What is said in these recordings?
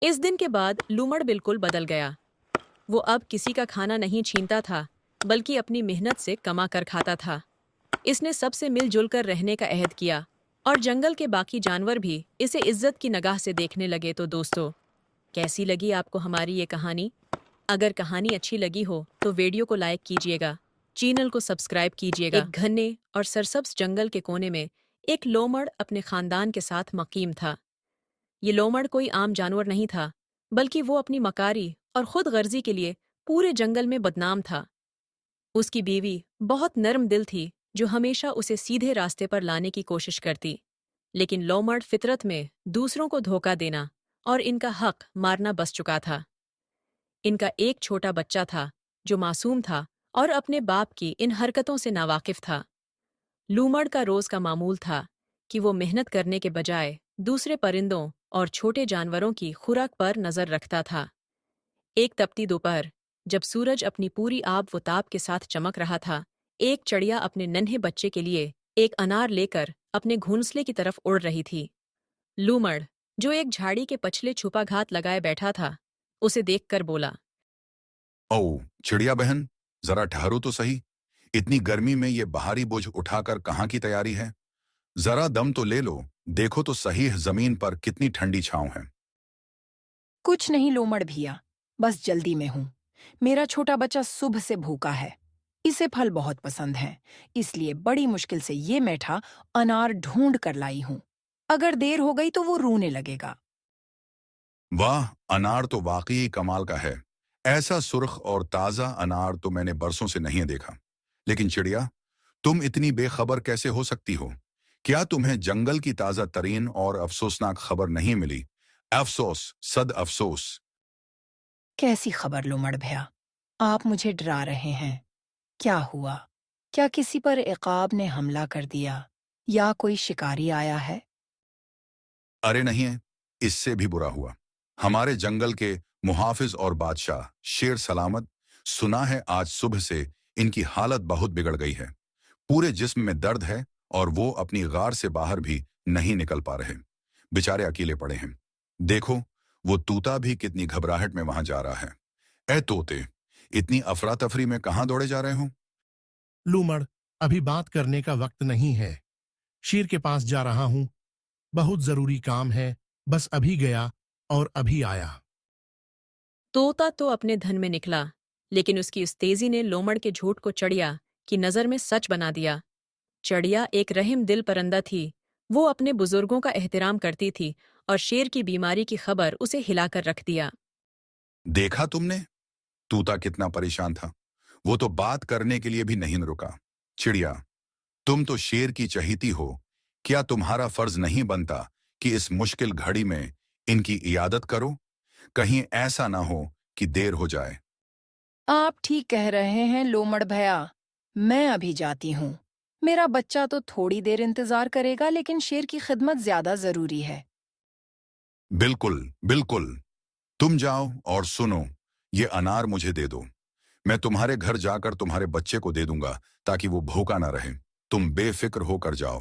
इस दिन के बाद लूमड़ बिल्कुल बदल गया। वो अब किसी का खाना नहीं छीनता था, बल्कि अपनी मेहनत से कमा कर खाता था। इसने सबसे मिलजुल कर रहने का अहद किया और जंगल के बाकी जानवर भी इसे इज्जत की निगाह से देखने लगे। तो दोस्तों, कैसी लगी आपको हमारी ये कहानी? अगर कहानी अच्छी लगी हो तो वीडियो को लाइक कीजिएगा, चैनल को सब्सक्राइब कीजिएगा। एक घने और सरसब्ज जंगल के कोने में एक लोमड़ अपने खानदान के साथ मकीम था। ये लोमड़ कोई आम जानवर नहीं था, बल्कि वो अपनी मकारी और खुद गर्जी के लिए पूरे जंगल में बदनाम था। उसकी बीवी बहुत नर्म दिल थी, जो हमेशा उसे सीधे रास्ते पर लाने की कोशिश करती। लेकिन लोमड़ फितरत में दूसरों को धोखा देना और इनका हक मारना बस चुका था। इनका एक छोटा बच्चा था, जो मासूम था और अपने बाप की इन हरकतों से नावाकिफ था। लूमड़ का रोज का मामूल था कि वो मेहनत करने के बजाय दूसरे परिंदों और छोटे जानवरों की खुराक पर नजर रखता था। एक तपती दोपहर, जब सूरज अपनी पूरी आब व ताप के साथ चमक रहा था, एक चिड़िया अपने नन्हे बच्चे के लिए एक अनार लेकर अपने घोंसले की तरफ उड़ रही थी। लूमड़, जो एक झाड़ी के पछले छुपा घात लगाए बैठा था, उसे देखकर बोला, ओह चिड़िया बहन, जरा ठहरो तो सही। इतनी गर्मी में ये बाहरी बोझ उठाकर कहाँ की तैयारी है? जरा दम तो ले लो। देखो तो सही जमीन पर कितनी ठंडी छांव है। कुछ नहीं लोमड़ भैया, बस जल्दी में हूँ। मेरा छोटा बच्चा सुबह से भूखा है। इसे फल बहुत पसंद हैं, इसलिए बड़ी मुश्किल से ये मैठा अनार ढूंढ कर लाई हूँ। अगर देर हो गई तो वो रोने लगेगा। वाह, अनार तो वाकई कमाल का है। ऐसा सुर्ख और ताजा अनार तो मैंने बरसों से नहीं देखा। लेकिन चिड़िया, तुम इतनी बेखबर कैसे हो सकती हो? क्या तुम्हें जंगल की ताजा तरीन और अफसोसनाक खबर नहीं मिली? अफसोस, सद अफसोस। कैसी खबर लोमड़ भैया? आप मुझे डरा रहे हैं। क्या हुआ? क्या किसी पर इक़ाब ने हमला कर दिया या कोई शिकारी आया है? अरे नहीं है, इससे भी बुरा हुआ। हमारे जंगल के मुहाफिज और बादशाह शेर सलामत, सुना है आज सुबह से इनकी हालत बहुत बिगड़ गई है। पूरे जिस्म में दर्द है और वो अपनी गार से बाहर भी नहीं निकल पा रहे। बेचारे अकेले पड़े हैं। देखो, वो तूता भी कितनी घबराहट में वहां जा रहा है। ए तोते, इतनी अफरा तफरी में कहां दौड़े जा रहे हो? लूमड़, अभी बात करने का वक्त नहीं है। शेर के पास जा रहा हूं। बहुत जरूरी काम है। बस अभी गया और अभी आया। तोता तो अपने धन में निकला, लेकिन उसकी उस तेजी ने लोमड़ के झूठ को चिड़िया की नजर में सच बना दिया। चिड़िया एक रहीम दिल परिंदा थी। वो अपने बुजुर्गों का एहतराम करती थी और शेर की बीमारी की खबर उसे हिलाकर रख दिया। देखा तुमने, तूता कितना परेशान था। वो तो बात करने के लिए भी नहीं रुका। चिड़िया, तुम तो शेर की चहेती हो। क्या तुम्हारा फर्ज नहीं बनता कि इस मुश्किल घड़ी में इनकी इयादत करो? कहीं ऐसा ना हो कि देर हो जाए। आप ठीक कह रहे हैं लोमड़ भैया। मैं अभी जाती हूँ। मेरा बच्चा तो थोड़ी देर इंतजार करेगा, लेकिन शेर की खिदमत ज्यादा जरूरी है। बिल्कुल बिल्कुल। तुम जाओ और सुनो, ये अनार मुझे दे दो। मैं तुम्हारे घर जाकर तुम्हारे बच्चे को दे दूंगा, ताकि वो भूखा ना रहे। तुम बेफिक्र होकर जाओ।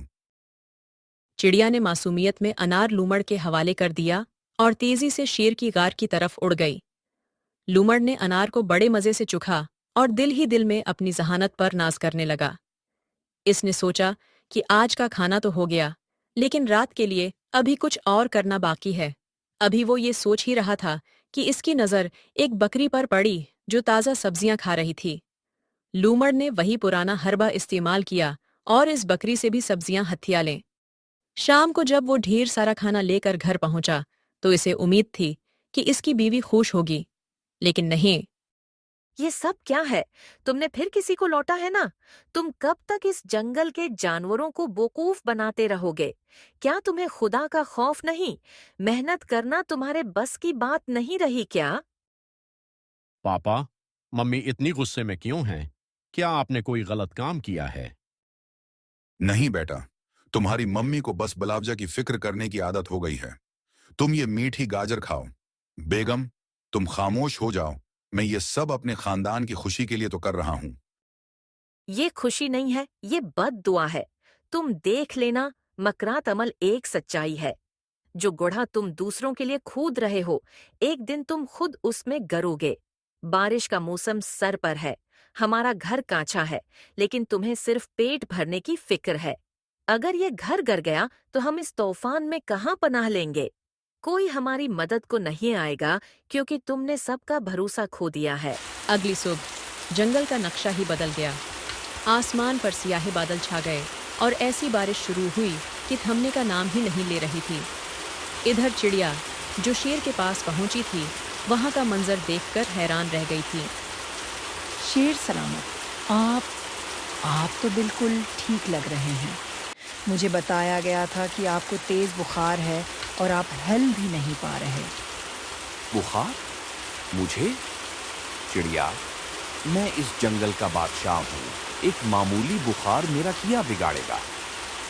चिड़िया ने मासूमियत में अनार लूमड़ के हवाले कर दिया और तेजी से शेर की गार की तरफ उड़ गई। लूमड़ ने अनार को बड़े मजे से चुखा और दिल ही दिल में अपनी जहानत पर नाज करने लगा। इसने सोचा कि आज का खाना तो हो गया, लेकिन रात के लिए अभी कुछ और करना बाकी है। अभी वो ये सोच ही रहा था कि इसकी नज़र एक बकरी पर पड़ी, जो ताज़ा सब्जियां खा रही थी। लूमड़ ने वही पुराना हरबा इस्तेमाल किया और इस बकरी से भी सब्जियां हथिया लें। शाम को जब वो ढेर सारा खाना लेकर घर पहुंचा, तो इसे उम्मीद थी कि इसकी बीवी खुश होगी, लेकिन नहीं। ये सब क्या है? तुमने फिर किसी को लौटा है ना? तुम कब तक इस जंगल के जानवरों को बेवकूफ बनाते रहोगे? क्या तुम्हें खुदा का खौफ नहीं? मेहनत करना तुम्हारे बस की बात नहीं रही क्या? पापा, मम्मी इतनी गुस्से में क्यों हैं? क्या आपने कोई गलत काम किया है? नहीं बेटा, तुम्हारी मम्मी को बस बलावजा की फिक्र करने की आदत हो गई है। तुम ये मीठी गाजर खाओ। बेगम, तुम खामोश हो जाओ। मैं ये सब अपने खानदान की खुशी के लिए तो कर रहा हूं। ये खुशी नहीं है, ये बद दुआ है। तुम देख लेना, मकरात अमल एक सच्चाई है। जो गुढ़ा तुम दूसरों के लिए खोद रहे हो, एक दिन तुम खुद उसमें गरोगे। बारिश का मौसम सर पर है, हमारा घर कांचा है, लेकिन तुम्हें सिर्फ पेट भरने की फिक्र है। अगर ये घर गिर गया तो हम इस तूफान में कहाँ पनाह लेंगे? कोई हमारी मदद को नहीं आएगा क्योंकि तुमने सबका भरोसा खो दिया है। अगली सुबह जंगल का नक्शा ही बदल गया। आसमान पर सियाहे बादल छा गए और ऐसी बारिश शुरू हुई कि थमने का नाम ही नहीं ले रही थी। इधर चिड़िया जो शेर के पास पहुंची थी, वहां का मंजर देखकर हैरान रह गई थी। शेर सलामत, आप तो बिल्कुल ठीक लग रहे हैं। मुझे बताया गया था कि आपको तेज बुखार है और आप हिल भी नहीं पा रहे। बुखार? मुझे? चिड़िया, मैं इस जंगल का बादशाह हूँ। एक मामूली बुखार मेरा क्या बिगाड़ेगा?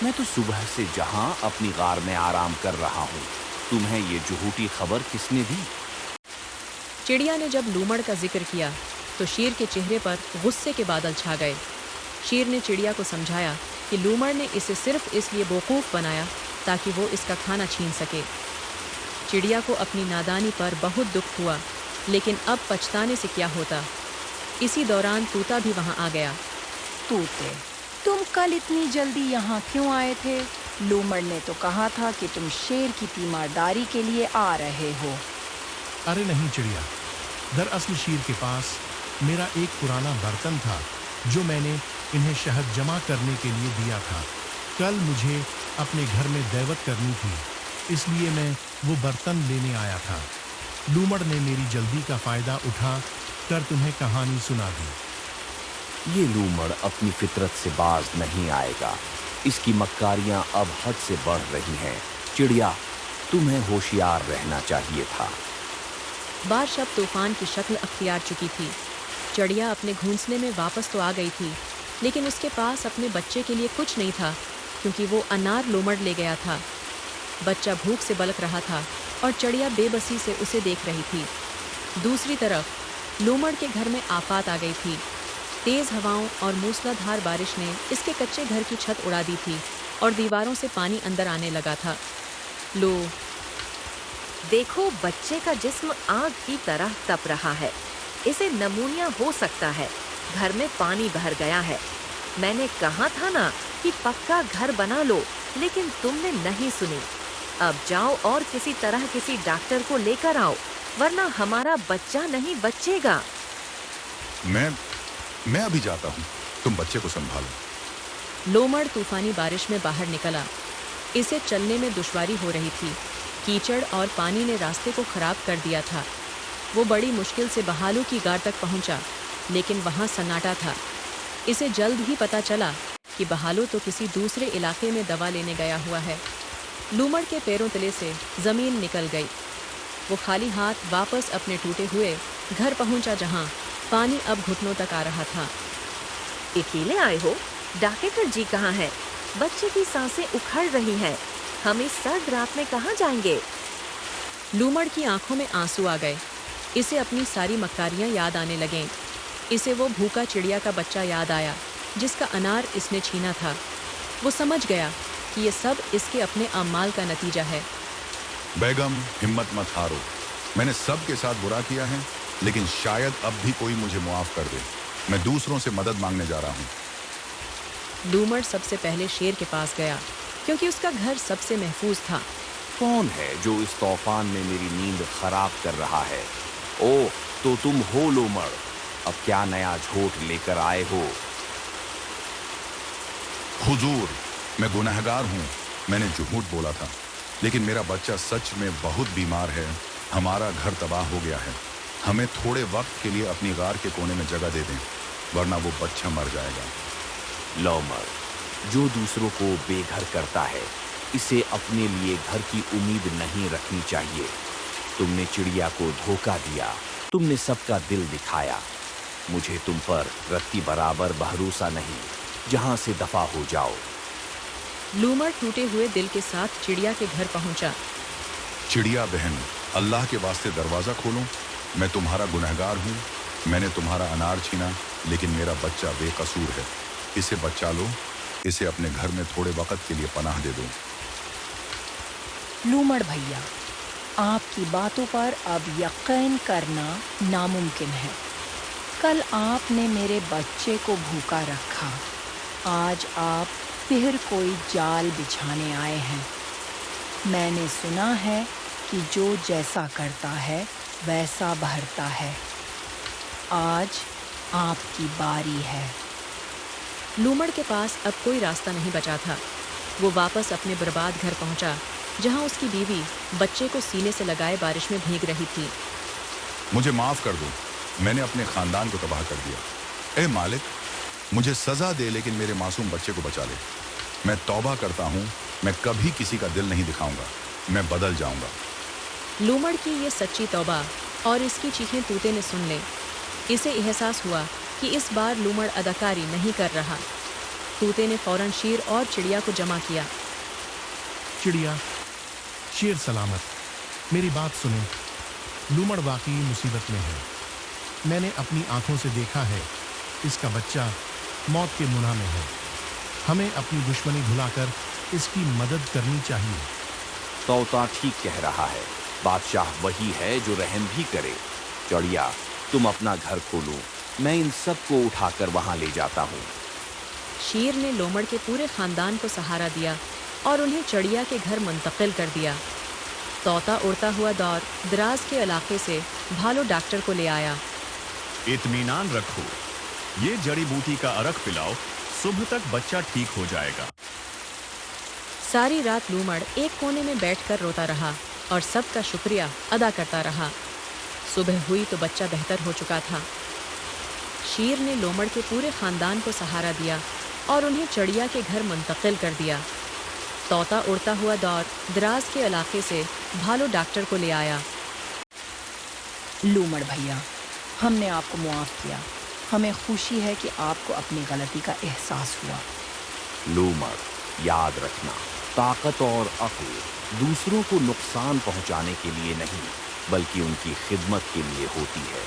मैं तो सुबह से जहाँ अपनी गार में आराम कर रहा हूँ। तुम्हें ये झूठी खबर किसने दी? चिड़िया ने जब लूमड़ का जिक्र किया तो शेर के चेहरे पर गुस्से के बादल छा गए। शेर ने चिड़िया को समझाया कि लूमड़ ने इसे सिर्फ इसलिए बेवकूफ बनाया ताकि वो इसका खाना छीन सके। चिड़िया को अपनी नादानी पर बहुत दुख हुआ, लेकिन अब पछताने से क्या होता। इसी दौरान तूता भी वहां आ गया। तोते, तुम कल इतनी जल्दी यहाँ क्यों आए थे? लूमड़ ने तो कहा था कि तुम शेर की तीमारदारी के लिए आ रहे हो। अरे नहीं चिड़िया, दरअसल शेर के पास मेरा एक पुराना बर्तन था जो मैंने इन्हें शहद जमा करने के लिए दिया था। कल मुझे अपने घर में दैवत करनी थी, इसलिए मैं वो बर्तन लेने आया था। लूमड़ ने मेरी जल्दी का फायदा उठा कर तुम्हें कहानी सुना दी। ये लूमड़ अपनी फितरत से बाज नहीं आएगा। इसकी मक्कारियां अब हद से बढ़ रही हैं। चिड़िया, तुम्हें होशियार रहना चाहिए था। बारिश अब तूफान की शक्ल अख्तियार चुकी थी। चिड़िया अपने घोंसले में वापस तो आ गई थी, लेकिन उसके पास अपने बच्चे के लिए कुछ नहीं था, क्योंकि वो अनार लूमड़ ले गया था। बच्चा भूख से बलक रहा था और चिड़िया बेबसी से उसे देख रही थी। दूसरी तरफ लूमड़ के घर में आफत आ गई थी। तेज हवाओं और मूसलाधार बारिश ने इसके कच्चे घर की छत उड़ा दी थी और दीवारों से पानी अंदर आने लगा था। लो, देखो, बच्चे का जिस्म आग की तरह तप रहा है। इसे नमूनिया हो सकता है। घर में पानी भर गया है। मैंने कहा था ना कि पक्का घर बना लो, लेकिन तुमने नहीं सुनी। अब जाओ और किसी तरह किसी डॉक्टर को लेकर आओ, वरना हमारा बच्चा नहीं बचेगा। मैं अभी जाता हूँ, तुम बच्चे को संभालो। लोमड़ तूफानी बारिश में बाहर निकला। इसे चलने में दुश्वारी हो रही थी। कीचड़ और पानी ने रास्ते को खराब कर दिया था। वो बड़ी मुश्किल से बहालू की गाड़ तक पहुंचा, लेकिन वहां सन्नाटा था। इसे जल्द ही पता चला कि बहालू तो किसी दूसरे इलाके में दवा लेने गया हुआ है। लूमड़ के पैरों तले से जमीन निकल गई। वो खाली हाथ वापस अपने टूटे हुए घर पहुंचा, जहां पानी अब घुटनों तक आ रहा था। अकेले आए हो? डॉक्टर जी कहाँ हैं? बच्चे की सांसें उखड़ रही हैं। हम इस सर्द रात में कहाँ जाएंगे? लूमड़ की आंखों में आंसू आ गए। इसे अपनी सारी मक्कारियां याद आने लगें। इसे वो भूखा चिड़िया का बच्चा याद आया जिसका अनार इसने छीना था। वो समझ गया कि ये सब इसके अपने अमाल का नतीजा है। बेगम, हिम्मत मत हारो। मैंने सबके साथ बुरा किया है, लेकिन शायद अब भी कोई मुझे मुआफ कर दे। मैं दूसरों से मदद मांगने जा रहा हूँ। लूमड़ सबसे पहले शेर के पास गया, क्योंकि उसका घर सबसे महफूज था। कौन है जो इस तूफान में मेरी नींद खराब कर रहा है? ओह, तो तुम हो लूमड़। अब क्या नया झूठ लेकर आए हो? हुजूर, मैं गुनहगार हूँ। मैंने झूठ बोला था, लेकिन मेरा बच्चा सच में बहुत बीमार है। हमारा घर तबाह हो गया है। हमें थोड़े वक्त के लिए अपनी गार के कोने में जगह दे दें, वरना वो बच्चा मर जाएगा। लूमड़, जो दूसरों को बेघर करता है, इसे अपने लिए घर की उम्मीद नहीं रखनी चाहिए। तुमने चिड़िया को धोखा दिया। तुमने सबका दिल दिखाया। मुझे तुम पर रत्ती बराबर भरोसा नहीं। जहां से दफा हो जाओ। लूमड़ टूटे हुए दिल के साथ चिड़िया के घर पहुंचा। चिड़िया बहन, अल्लाह के वास्ते दरवाजा खोलो। मैं तुम्हारा गुनहगार हूँ। मैंने तुम्हारा अनार छीना, लेकिन मेरा बच्चा बेकसूर है। इसे बचा लो। इसे अपने घर में थोड़े वक्त के लिए पनाह दे दो। लूमड़ भैया, आपकी बातों पर अब यकीन करना नामुमकिन है। कल आपने मेरे बच्चे को भूखा रखा, आज आप फिर कोई जाल बिछाने आए हैं। मैंने सुना है कि जो जैसा करता है वैसा भरता है। आज आपकी बारी है। लूमड़ के पास अब कोई रास्ता नहीं बचा था। वो वापस अपने बर्बाद घर पहुंचा, जहां उसकी बीवी बच्चे को सीने से लगाए बारिश में भीग रही थी। मुझे माफ कर दो, मैंने अपने खानदान को तबाह कर दिया। ए मालिक, मुझे सजा दे लेकिन मेरे मासूम बच्चे को बचा ले। मैं तौबा करता हूँ, मैं कभी किसी का दिल नहीं दिखाऊंगा, मैं बदल जाऊंगा। लूमड़ की ये सच्ची तौबा और इसकी चीखें तूते ने सुन ली। इसे एहसास हुआ कि इस बार लूमड़ अदाकारी नहीं कर रहा। तूते ने फौरन शेर और चिड़िया को जमा किया। चिड़िया, शेर सलामत, मेरी बात सुने। लूमड़ वाकई मुसीबत में है। मैंने अपनी आंखों से देखा है, इसका बच्चा मौत के मुना में है। हमें अपनी दुश्मनी भुलाकर इसकी मदद करनी चाहिए। तोता ठीक कह रहा है, बादशाह वही है जो रहम भी करे। चिड़िया, तुम अपना घर खोलो, मैं इन सबको उठाकर वहां ले जाता हूँ। शेर ने लोमड़ के पूरे खानदान को सहारा दिया और उन्हें चिड़िया के घर मुंतकिल कर दिया। तोता उड़ता हुआ दौर दराज के इलाके से भालू डॉक्टर को ले आया। इत्मीनान रखो, ये जड़ी बूटी का अरक पिलाओ, सुबह तक बच्चा ठीक हो जाएगा। सारी रात लूमड़ एक कोने में बैठकर रोता रहा और सबका शुक्रिया अदा करता रहा। सुबह हुई तो बच्चा बेहतर हो चुका था। शेर ने लोमड़ के पूरे खानदान को सहारा दिया और उन्हें चिड़िया के घर मुंतकिल कर दिया। तोता उड़ता हुआ दौर दराज के इलाके से भालू डॉक्टर को ले आया। लूमड़ भैया, हमने आपको मुआफ किया। हमें खुशी है कि आपको अपनी गलती का एहसास हुआ। लूमड़, याद रखना, ताकत और अक्ल दूसरों को नुकसान पहुंचाने के लिए नहीं, बल्कि उनकी खिदमत के लिए होती है।